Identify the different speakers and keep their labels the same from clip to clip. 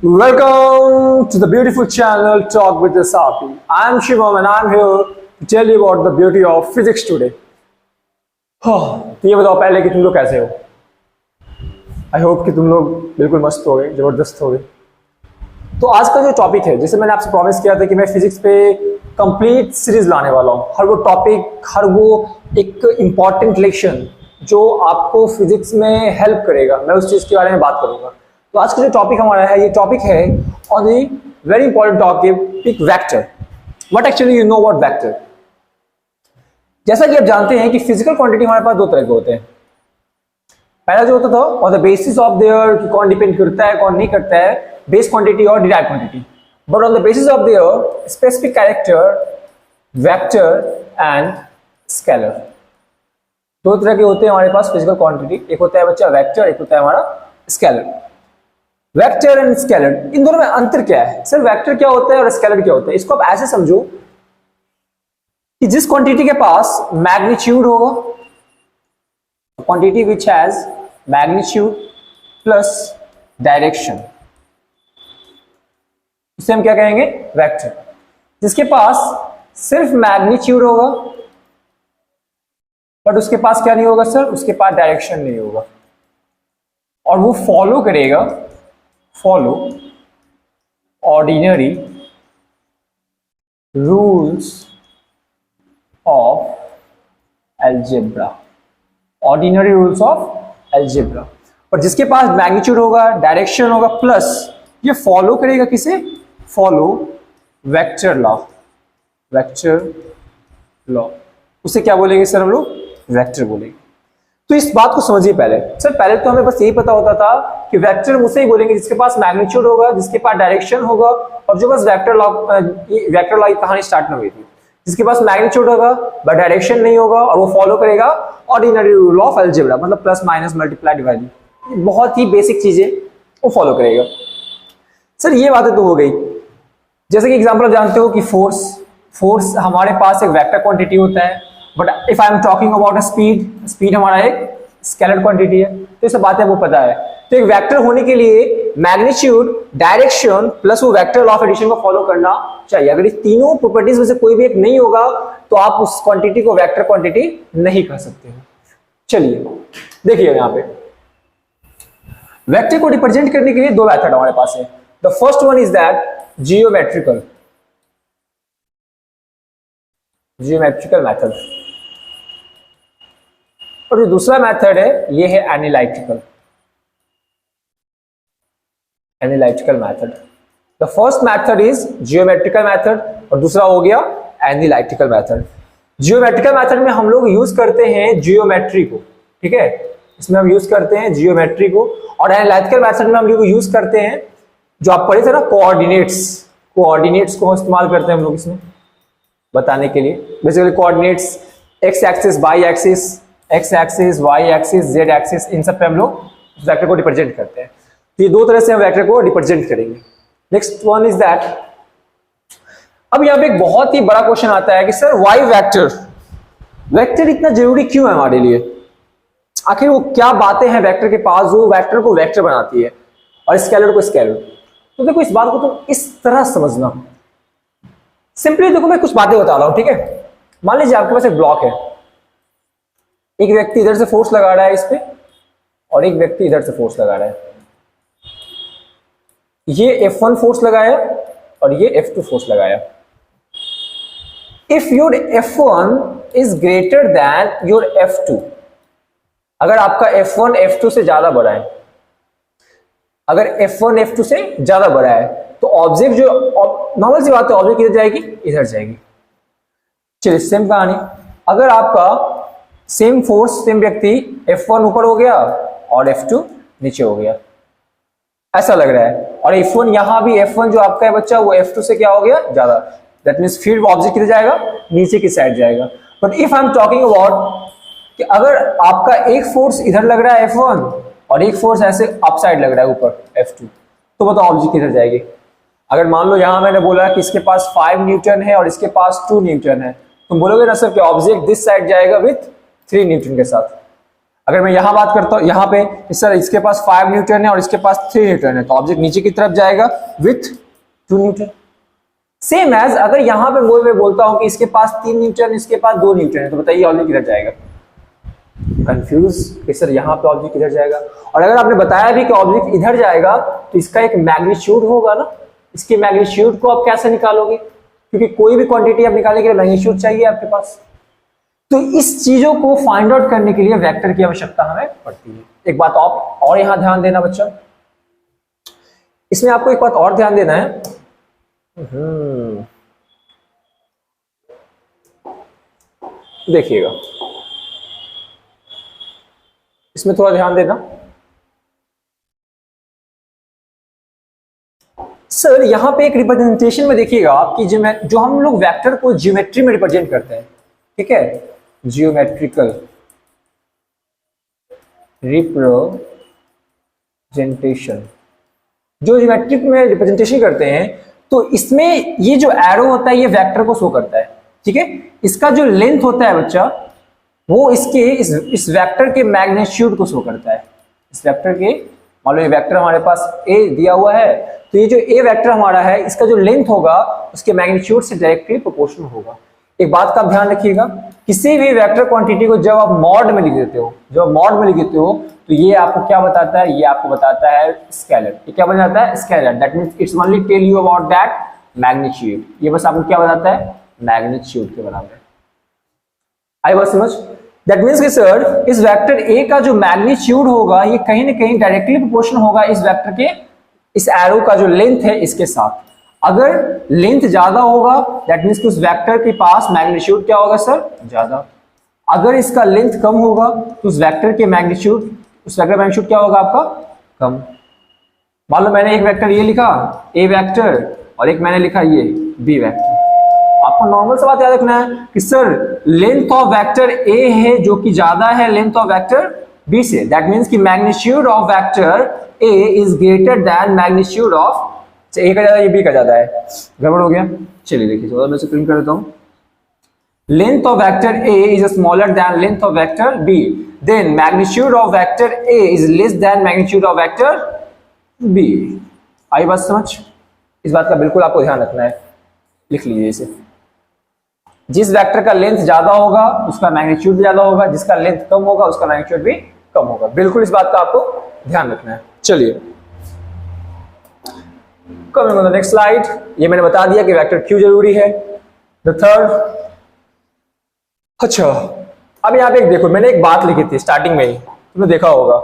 Speaker 1: Welcome to the beautiful channel Talk with Sapi. I am Shivam and I am here to tell you about the beauty of physics today. तो ये बताओ पहले कि तुम लोग कैसे हो। आई होप कि तुम लोग बिल्कुल मस्त हो गए, जबरदस्त हो गए। तो आज का जो टॉपिक है, जैसे मैंने आपसे प्रॉमिस किया था कि मैं फिजिक्स पे कंप्लीट सीरीज लाने वाला हूँ। हर वो टॉपिक, हर वो एक इम्पॉर्टेंट लेक्शन जो आपको फिजिक्स में हेल्प करेगा, मैं उस चीज़ के बारे में बात करूँगा। तो आज का जो टॉपिक हमारा है, ये टॉपिक है on the very important topic vector. What actually you know about vector. जैसा कि आप जानते हैं कि फिजिकल क्वांटिटी हमारे पास दो तरह के होते हैं। पहला जो होता था on the basis of their कि कौन डिपेंड करता है कौन नहीं करता है, बेस क्वांटिटी और derived quantity. But on the basis of their specific character, vector and scalar. दो तरह के होते हैं हमारे पास फिजिकल क्वांटिटी। एक होता है बच्चा वेक्टर, एक होता है हमारा स्केलर। वेक्टर एंड स्केलर, इन दोनों में अंतर क्या है? सर वेक्टर क्या होता है और स्केलर क्या होता है? इसको आप ऐसे समझो कि जिस क्वांटिटी के पास मैग्नीट्यूड होगा, quantity which has magnitude plus direction, उसे हम क्या कहेंगे? वेक्टर। जिसके पास सिर्फ मैग्नीट्यूड होगा बट उसके पास क्या नहीं होगा सर? उसके पास डायरेक्शन नहीं होगा और वो फॉलो करेगा ordinary rules of algebra. Ordinary rules of algebra. और जिसके पास मैग्नीट्यूड होगा, डायरेक्शन होगा प्लस, ये फॉलो करेगा किसे? Follow vector law. Vector law उसे क्या बोलेंगे सर? हम लोग वेक्टर बोलेंगे। तो इस बात को समझिए पहले। सर पहले तो हमें बस यही पता होता था कि वेक्टर उसे ही बोलेंगे जिसके पास मैग्नीट्यूड होगा, जिसके पास डायरेक्शन होगा, और जो बस वेक्टर लॉ की कहानी स्टार्ट नहीं हुई थी। जिसके पास मैग्नीट्यूड होगा बट डायरेक्शन नहीं होगा और वो फॉलो करेगा ऑर्डिनरी रूल ऑफ अलजेब्रा, मतलब प्लस माइनस मल्टीप्लाई डिवाइड। बहुत ही बेसिक चीजें वो फॉलो करेगा। सर ये बातें तो हो गई। जैसे कि एग्जांपल आप जानते हो कि फोर्स हमारे पास एक वेक्टर क्वांटिटी होता है, but if I am talking about speed हमारा एक स्केलर क्वांटिटी है। तो ये सब बातें वो पता है। तो एक वेक्टर होने के लिए मैग्नीट्यूड, डायरेक्शन प्लस वो वेक्टर लॉ ऑफ एडिशन को फॉलो करना चाहिए। अगर इस तीनों प्रॉपर्टीज में से कोई भी एक नहीं होगा तो आप उस क्वांटिटी को वेक्टर क्वांटिटी नहीं कर सकते हो। चलिए देखिए, यहां पे वेक्टर को रिप्रेजेंट करने के लिए दो मेथड हमारे पास है। The first one is that geometrical method, और जो दूसरा मेथड है ये है analytical method. The first method is geometrical method और दूसरा हो गया एनालिटिकल मेथड। जियोमेट्रिकल मेथड में हम लोग यूज करते हैं जियोमेट्री को, ठीक है, इसमें हम यूज करते हैं जियोमेट्री को। और एनालिटिकल मेथड में हम लोग यूज करते हैं जो आप पढ़े थे ना, कोऑर्डिनेट्स को इस्तेमाल करते हैं हम लोग इसमें बताने के लिए। Basically coordinates x axis, y axis, z axis, इन सब पे हम लोग वेक्टर को रिप्रेजेंट करते हैं। तो ये दो तरह से हम वेक्टर को रिप्रेजेंट करेंगे। नेक्स्ट वन इज दैट, अब यहाँ पे एक बहुत ही बड़ा क्वेश्चन आता है कि सर वाई वेक्टर इतना जरूरी क्यों है हमारे लिए? आखिर वो क्या बातें हैं वेक्टर के पास जो वेक्टर को वेक्टर बनाती है और स्केलर को स्केलर? तो देखो, इस बात को तुम इस तरह समझना। सिंपली देखो, मैं कुछ बातें बता रहा हूं, ठीक है। मान लीजिए आपके पास एक ब्लॉक है, एक व्यक्ति इधर से फोर्स लगा रहा है इस पे और एक व्यक्ति इधर से फोर्स लगा रहा है। ये F1 फोर्स लगाया और ये F2 फोर्स लगाया। If your F1 is greater then your F2, अगर आपका F1 F2 से ज्यादा बड़ा है, अगर F1 F2 से ज्यादा बड़ा है तो ऑब्जेक्ट, जो नॉर्मल सी बात है, ऑब्जेक्ट किधर जाएगी? इधर जाएगी। चलिए सेम कहानी, अगर आपका सेम फोर्स, सेम व्यक्ति F1 ऊपर हो गया और F2 नीचे हो गया, ऐसा लग रहा है, और F1 यहां भी F1 जो आपका है बच्चा वो F2 से क्या हो गया? ज्यादा। दैट मींस फिर ऑब्जेक्ट किधर जाएगा? नीचे की साइड जाएगा। But if I am talking about कि अगर आपका एक फोर्स इधर लग रहा है F1 और एक फोर्स ऐसे अप साइड लग रहा है ऊपर F2, तो बताओ ऑब्जेक्ट किधर जाएगी? अगर मान लो यहां मैंने बोला कि इसके पास 5 न्यूटन है और इसके पास 2 न्यूटन है, तुम बोलोगे ना सर कि ऑब्जेक्ट दिस साइड जाएगा विथ 3 न्यूटन के साथ। अगर मैं यहां बात करता हूं, यहां पे सर इसके पास 5 न्यूटन है और इसके पास 3 न्यूटन है, तो ऑब्जेक्ट नीचे की तरफ जाएगा विथ 2 न्यूटन। सेम एज अगर यहां पे मैं बोलता हूं कि इसके पास 3 न्यूटन, इसके पास 2 न्यूटन है, तो बताइए ऑब्जेक्ट किधर जाएगा? कंफ्यूज कि सर यहाँ पे ऑब्जेक्ट किधर जाएगा। और अगर आपने बताया भी कि ऑब्जेक्ट इधर जाएगा तो इसका एक मैग्नीट्यूड होगा ना, इसके मैग्नीट्यूड को आप कैसे निकालोगे? क्योंकि कोई भी क्वांटिटी आप निकालने के लिए मैग्नीट्यूड चाहिए आपके पास। तो इस चीजों को फाइंड आउट करने के लिए वेक्टर की आवश्यकता हमें पड़ती है। एक बात और यहां ध्यान देना बच्चा, इसमें आपको एक बात और ध्यान देना है। देखिएगा, इसमें थोड़ा ध्यान देना। सर यहां पे एक रिप्रेजेंटेशन में देखिएगा आपकी जो हम लोग वेक्टर को ज्योमेट्री में रिप्रेजेंट करते हैं, ठीक है, जियोमेट्रिकल रिप्रेजेंटेशन, जो ज्योमेट्रिक में रिप्रेजेंटेशन करते हैं, तो इसमें ये जो एरो होता है ये वेक्टर को शो करता है, ठीक है। इसका जो लेंथ होता है बच्चा, वो इस वेक्टर के मैग्नीट्यूड को शो करता है। इस वेक्टर के, मान लो ये वेक्टर हमारे पास ए दिया हुआ है, तो ये जो ए वेक्टर हमारा है, इसका जो लेंथ होगा उसके मैग्नीट्यूड से डायरेक्टली प्रोपोर्शनल होगा। एक बात का आप ध्यान रखिएगा, किसी भी वेक्टर क्वांटिटी को जब आप मॉड में लिख देते हो, तो ये आपको क्या बताता है? ये आपको बताता है स्केलर। ये क्या बन जाता है? Scalar. That means it's only tell you about that magnitude. ये बस आपको क्या बताता है? मैग्नीट्यूड के बराबर। आई बात समझ? दैट मींस कि सर इस वेक्टर ए का जो मैग्नीट्यूड होगा ये कहीं ना कहीं डायरेक्टली प्रोपोर्शनल होगा इस वेक्टर के, इस एरो का जो लेंथ है इसके साथ। अगर लेंथ ज्यादा होगा दैट मींस कि उस वेक्टर के पास मैग्नीट्यूड क्या होगा सर? ज्यादा। अगर इसका लेंथ कम होगा तो उस वेक्टर मैग्नीट्यूड क्या होगा आपका? कम। मान लो मैंने एक वेक्टर ये लिखा ए वेक्टर और एक मैंने लिखा ये बी वेक्टर। आपको नॉर्मल सा बात याद रखना है कि sir length of vector A है जो कि ज्यादा है लेंथ ऑफ वेक्टर बी से। दैट मींस कि magnitude of vector A is greater than magnitude of, A का ज्यादा ये बी का ज्यादा है। गड़बड़ हो गया? चलिए देखिए, थोड़ा मैं प्रिंट कर देता हूं। Length of vector A is smaller than length of vector B, then magnitude of vector A is less than magnitude of vector B. आई बात समझ? इस बात का बिल्कुल आपको ध्यान रखना है, लिख लीजिए इसे। जिस वेक्टर का लेंथ ज्यादा होगा उसका मैग्नीट्यूड भी ज्यादा होगा, जिसका लेंथ कम होगा उसका मैग्नीट्यूड भी कम होगा। बिल्कुल इस बात का आपको ध्यान रखना है। चलिए coming on the next slide, ये मैंने बता दिया कि वेक्टर क्यों जरूरी है। द थर्ड, अच्छा अब यहाँ पे एक देखो, मैंने एक बात लिखी थी स्टार्टिंग में ही, तुमने देखा होगा,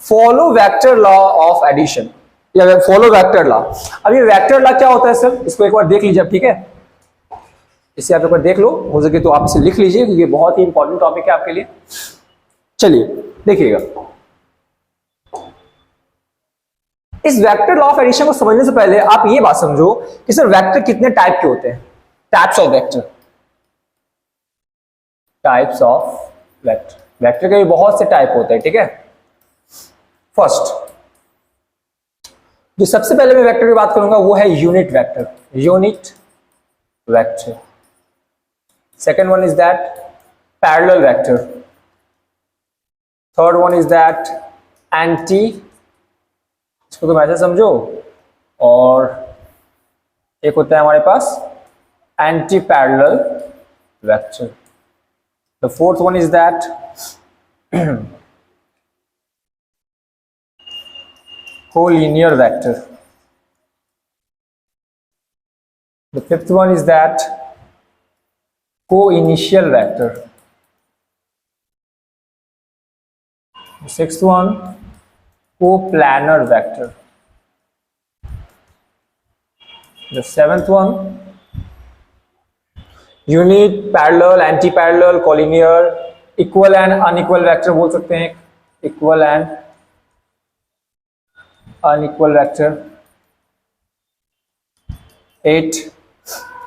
Speaker 1: follow vector law of addition या फॉलो वेक्टर लॉ। अब ये वेक्टर लॉ क्या होता है सर? इसको एक बार देख लीजिए, ठीक है, इसे आप एक बार देख लो, हो सके तो आप इसे लिख लीजिए क्योंकि ये बहुत ही इंपॉर्टेंट टॉपिक है आपके लिए। चलिए देखिएगा, इस वेक्टर लॉ ऑफ एडिशन को समझने से पहले आप ये बात समझो कि सर वेक्टर कितने टाइप के होते हैं। Types of vector, types of vector, vector के भी बहुत से टाइप होते हैं, ठीक है। फर्स्ट, जो सबसे पहले मैं वेक्टर की बात करूंगा वो है unit vector, unit vector. Second one is that parallel vector. Third one is that anti, इसको तुम ऐसे समझो, और एक होता है हमारे पास anti parallel vector. The fourth one is that collinear vector. The fifth one is that co-initial vector. The sixth one, coplanar vector. The seventh one, unit, parallel, anti-parallel, collinear, equal and unequal vector बोल सकते हैं, equal and unequal vector. 8,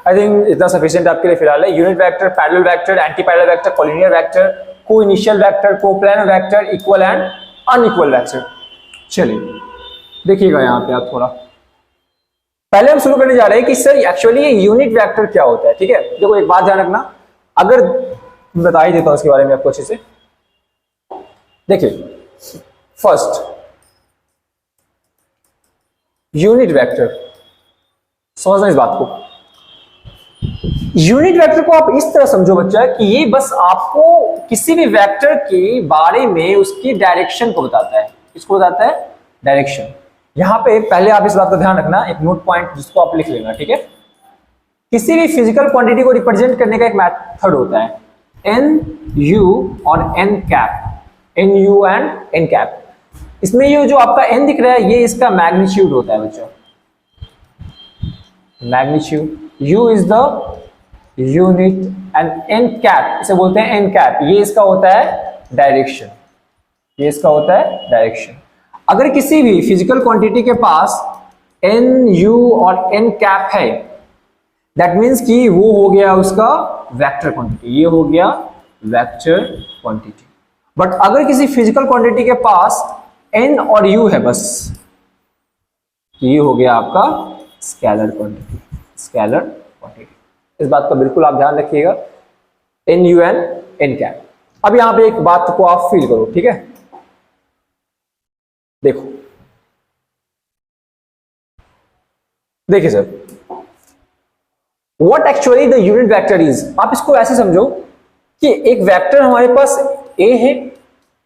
Speaker 1: I think इतना sufficient आपके लिए फिलहाल है। Unit vector, parallel vector, anti parallel vector, collinear vector, coinitial vector, coplanar vector, equal and unequal vector. चलिए देखिएगा यहाँ पे आप थोड़ा, पहले हम शुरू करने जा रहे हैं कि सर एक्चुअली ये यूनिट वेक्टर क्या होता है, ठीक है। देखो एक बात ध्यान रखना, अगर बता ही देता हूं इसके बारे में आपको अच्छे से। देखिए फर्स्ट यूनिट वेक्टर, समझना इस बात को। यूनिट वेक्टर को आप इस तरह समझो बच्चा कि ये बस आपको किसी भी वेक्टर के बारे में उसकी डायरेक्शन को बताता है। किसको बताता है? डायरेक्शन। यहां पे पहले आप इस बात का ध्यान रखना, एक नोट पॉइंट जिसको आप लिख लेना, ठीक है। किसी भी फिजिकल क्वांटिटी को रिप्रेजेंट करने का एक मेथड होता है, एन यू और N cap, N U and N cap. इसमें ये जो आपका एन दिख रहा है ये इसका मैग्नीट्यूड होता है बच्चों, magnitude. U is the unit and N cap इसे बोलते हैं एन कैप, ये इसका होता है डायरेक्शन, ये इसका होता है डायरेक्शन। अगर किसी भी फिजिकल क्वांटिटी के पास एन यू और एन कैप है, दैट मीन्स कि वो हो गया उसका वेक्टर क्वांटिटी, ये हो गया वेक्टर क्वांटिटी। बट अगर किसी फिजिकल क्वांटिटी के पास एन और यू है बस, ये हो गया आपका स्केलर क्वांटिटी, स्केलर क्वांटिटी। इस बात का बिल्कुल आप ध्यान रखिएगा, N U N N cap. अब यहां पे एक बात को आप फील करो, ठीक है। देखो देखिए sir, what actually the unit vector is. आप इसको ऐसे समझो कि एक वेक्टर हमारे पास ए है,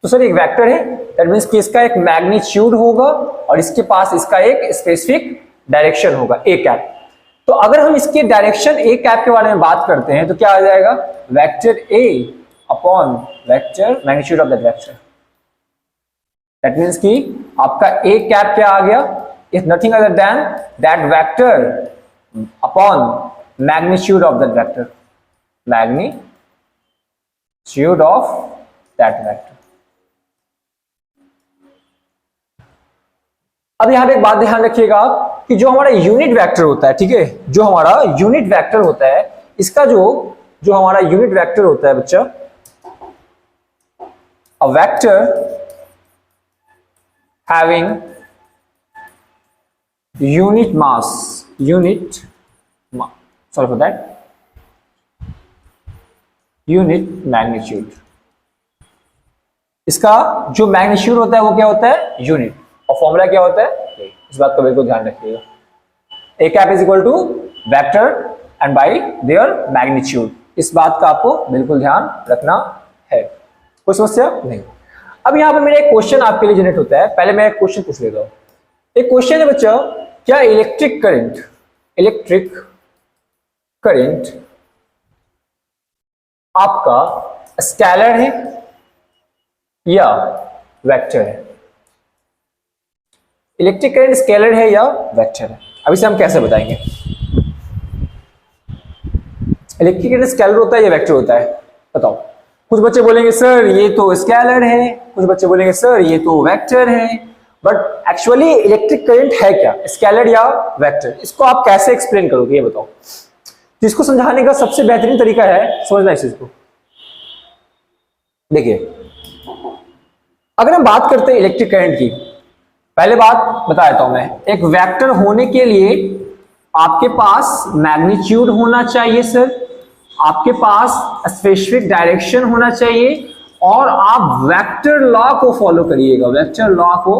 Speaker 1: तो सर एक वेक्टर है, दैट मीन्स कि इसका एक मैग्नीट्यूड होगा और इसके पास इसका एक स्पेसिफिक डायरेक्शन होगा, ए कैप। तो अगर हम इसके डायरेक्शन ए कैप के बारे में बात करते हैं तो क्या आ जाएगा? Vector A upon vector magnitude of that vector. That means कि आपका ए कैप क्या आ गया? Is nothing other than that vector upon magnitude of that vector, magnitude of that vector. अब यहां पे एक बात ध्यान रखिएगा आप कि जो हमारा यूनिट वेक्टर होता है, ठीक है, जो हमारा यूनिट वेक्टर होता है, इसका जो हमारा यूनिट वेक्टर होता है बच्चा, a vector having unit mass, sorry for that, unit magnitude। इसका जो मैग्नीट्यूड होता है वो क्या होता है? यूनिट। और फॉर्मूला क्या होता है? इस बात का बिल्कुल ध्यान रखिएगा, A cap is equal to vector and by their magnitude. इस बात का आपको बिल्कुल ध्यान रखना है, कोई समस्या नहीं। अब यहां पर मेरा एक क्वेश्चन आपके लिए जनरेट होता है, पहले मैं एक क्वेश्चन पूछ लेता हूं। एक क्वेश्चन है बच्चा, क्या इलेक्ट्रिक करंट आपका स्केलर है या वेक्टर है? इलेक्ट्रिक करंट स्केलर है या वेक्टर है? अब इसे हम कैसे बताएंगे? इलेक्ट्रिक करंट स्केलर होता है या वेक्टर होता है? बताओ। कुछ बच्चे बोलेंगे सर ये तो स्केलर है, कुछ बच्चे बोलेंगे सर ये तो वेक्टर है। बट एक्चुअली इलेक्ट्रिक करंट है क्या, स्केलर या वेक्टर? इसको आप कैसे एक्सप्लेन करोगे ये बताओ। जिसको समझाने का सबसे बेहतरीन तरीका है समझना इस चीज को। देखिए, अगर हम बात करते हैं इलेक्ट्रिक करंट की, पहले बात बता देता हूं मैं। एक वेक्टर होने के लिए आपके पास मैग्नीट्यूड होना चाहिए सर, आपके पास स्पेसिफिक डायरेक्शन होना चाहिए और आप वेक्टर लॉ को फॉलो करिएगा, वेक्टर लॉ को